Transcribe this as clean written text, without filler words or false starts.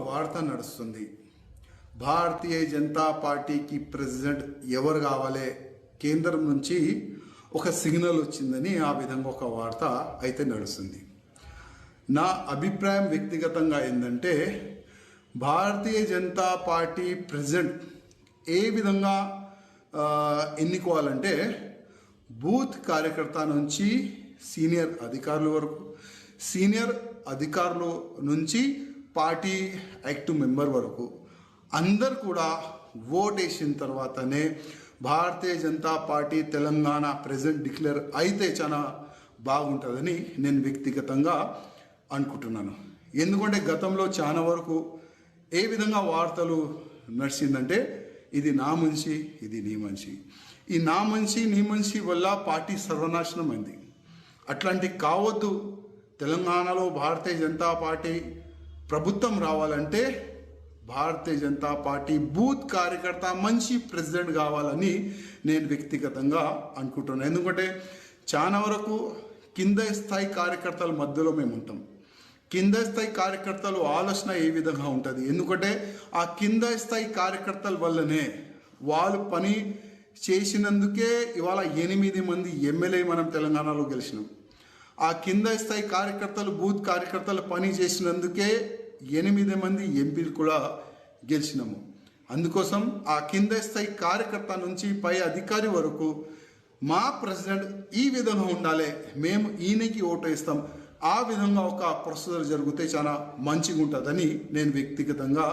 వార్త నడుస్తుంది. భారతీయ జనతా పార్టీకి ప్రెసిడెంట్ ఎవరు కావాలి, కేంద్రం నుంచి ఒక సిగ్నల్ వచ్చిందని ఆ విధంగా ఒక వార్త అయితే నడుస్తుంది. నా అభిప్రాయం వ్యక్తిగతంగా ఏంటంటే, భారతీయ జనతా పార్టీ ప్రెసిడెంట్ ఏ విధంగా ఎన్నుకోవాలంటే, బూత్ కార్యకర్త నుంచి సీనియర్ అధికారుల వరకు, సీనియర్ అధికారుల నుంచి పార్టీ యాక్టివ్ మెంబర్ వరకు అందరు కూడా ఓట్ వేసిన తర్వాతనే Bharatiya Janata party Telangana president declare అయితే చాలా బాగుంటుందని నేను వ్యక్తిగతంగా అనుకుంటున్నాను. ఎందుకంటే గతంలో చాలా వరకు ఏ విధంగా వార్తలు నడిచిందంటే, ఇది నా మనిషి, ఇది నీ మనిషి, ఈ నా మనిషి నీ మనిషి వల్ల పార్టీ సర్వనాశనం అయింది. అట్లాంటి కావద్దు. తెలంగాణలో భారతీయ జనతా పార్టీ ప్రభుత్వం రావాలంటే భారతీయ జనతా పార్టీ బూత్ కార్యకర్త మంచి ప్రెసిడెంట్ కావాలని నేను వ్యక్తిగతంగా అనుకుంటున్నాను. ఎందుకంటే చాలా వరకు కింద స్థాయి కార్యకర్తల మధ్యలో మేము ఉంటాం. కింద స్థాయి కార్యకర్తలు ఆలోచన ఏ విధంగా ఉంటుంది, ఎందుకంటే ఆ కింద స్థాయి కార్యకర్తల వల్లనే వాళ్ళు పని చేసినందుకే ఇవాళ 8 మంది ఎమ్మెల్యే మనం తెలంగాణలో గెలిచినాం. ఆ కింద స్థాయి కార్యకర్తలు బూత్ కార్యకర్తలు పని చేసినందుకే 8 మంది ఎంపీలు కూడా గెలిచినాము. అందుకోసం ఆ కింద స్థాయి కార్యకర్త నుంచి పై అధికారి వరకు మా ప్రెసిడెంట్ ఈ విధంగా ఉండాలి, మేము ఈయనకి ఓటు వేస్తాం, ఆ విధంగా ఒక ప్రొసీజర్ జరిగితే చాలా మంచిగా ఉంటుందని నేను వ్యక్తిగతంగా